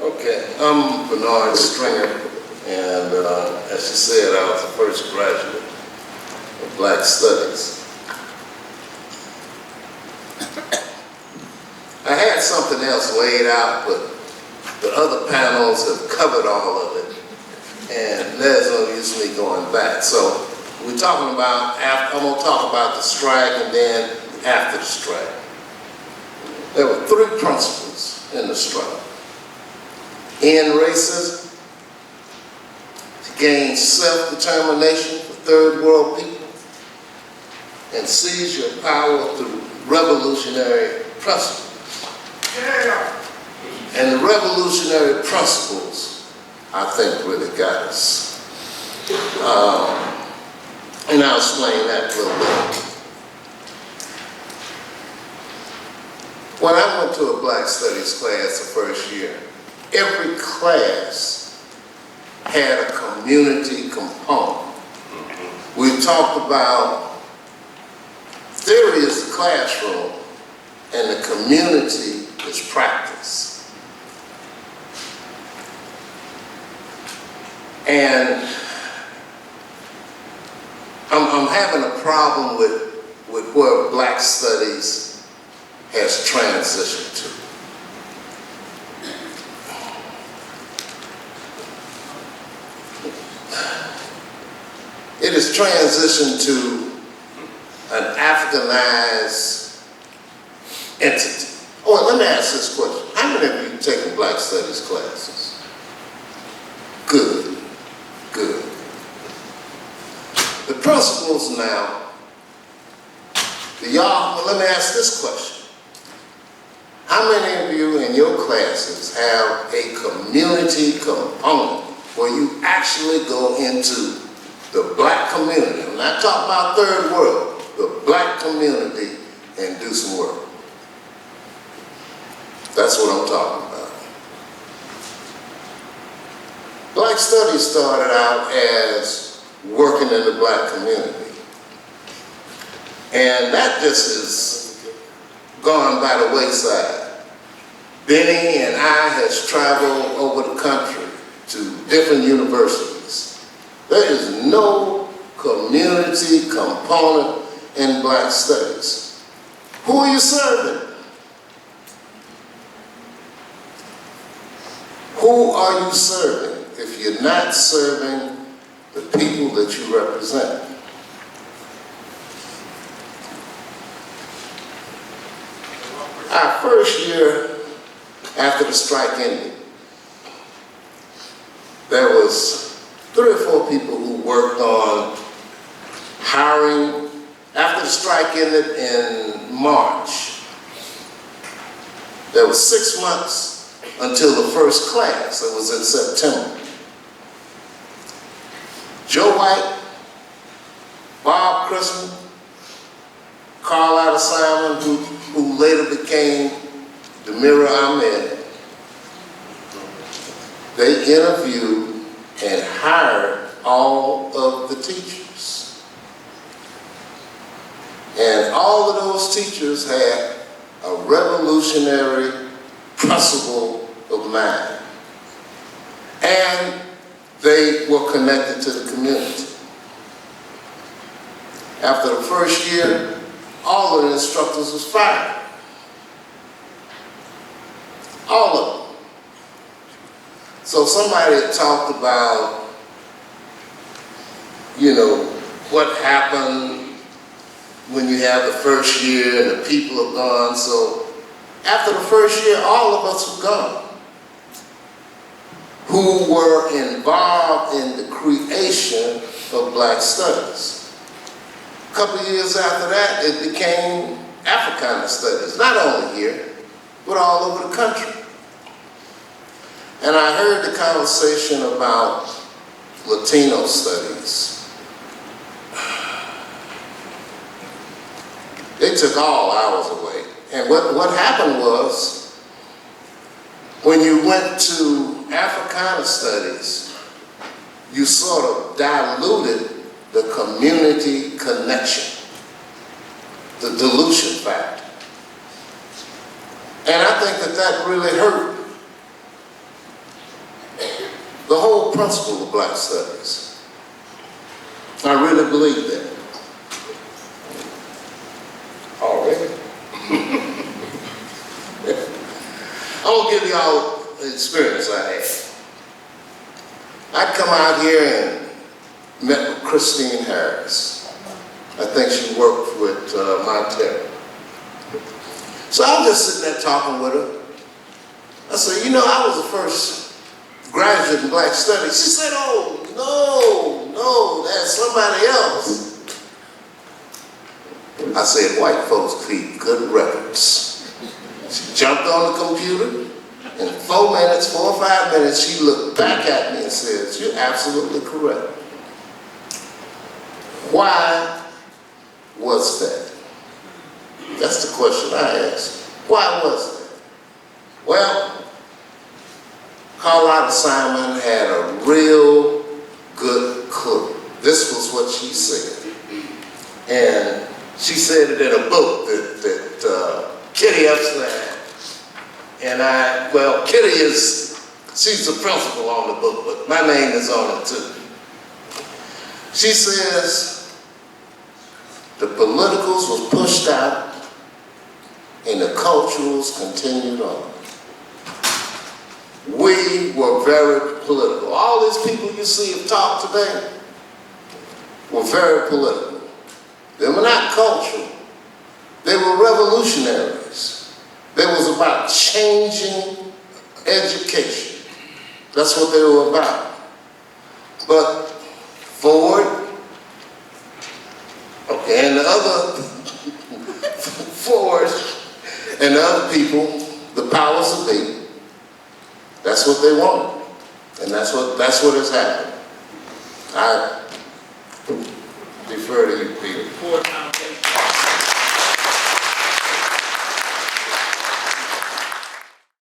Okay, I'm Bernard Stringer, and as you said, I was the first graduate of Black Studies. I had something else laid out, but the other panels have covered all of it, and there's no use in me going back. So we're talking about, I'm going to talk about the strike and then after the strike. There were 3 principles in the strike. End racism, to gain self-determination for third world people, and seize your power through revolutionary principles. Yeah. And the revolutionary principles, I think, really got us. And I'll explain that a little bit. When I went to a Black Studies class the first year, every class had a community component. We talked about theory is the classroom and the community is practice. And I'm having a problem with where Black Studies has transitioned to. It has transitioned to an Africanized entity. Oh, let me ask this question. How many of you have taken Black Studies classes? Good, good. The principles now, well, let me ask this question. How many of you in your classes have a community component where you actually go into the Black community? I'm not talking about third world, the Black community, and do some work. That's what I'm talking about. Black Studies started out as working in the Black community. And that just has gone by the wayside. Benny and I has traveled over the country to different universities. There is no community component in Black Studies. Who are you serving? Who are you serving if you're not serving the people that you represent? Our first year after the strike ended, there was 3 or 4 people who worked on hiring. After the strike ended in March, there was 6 months until the first class. It was in September. Joe White, Bob Christman, Carl Otter Simon, who later became Demira Ahmed, they interviewed and hired all of the teachers. And all of those teachers had a revolutionary principle of mind. And they were connected to the community. After the first year, all of the instructors was fired. All of them. So somebody had talked about, what happened when you have the first year and the people are gone. So after the first year, all of us were gone who were involved in the creation of Black Studies. A couple of years after that, it became Africana Studies, not only here, but all over the country. And I heard the conversation about Latino studies. They took all hours away. And what happened was, when you went to Africana Studies, you sort of diluted the community connection, the dilution factor. And I think that really hurt principle of Black Studies. I really believe that. Already? I'm gonna give y'all the experience I had. I'd come out here and met with Christine Harris. I think she worked with Montero. So I'm just sitting there talking with her. I said, you know, I was the first graduate in Black Studies. She said, oh, no, that's somebody else. I said, white folks keep good records. She jumped on the computer. In 4 minutes, 4 or 5 minutes, she looked back at me and says, you're absolutely correct. Why was that? That's the question I asked. Why was that? Well, Carlotta Simon had a real good cook. This was what she said. And she said it in a book that Kitty Epstein had. And Kitty she's the principal on the book, but my name is on it too. She says, the politicals was pushed out and the culturals continued on. We were very political. All these people you see have talked today were very political. They were not cultural. They were revolutionaries. It was about changing education. That's what they were about. But Ford, okay, and the other Ford and the other people, the powers that be, that's what they wanted. And that's what has happened. I defer to you, Peter.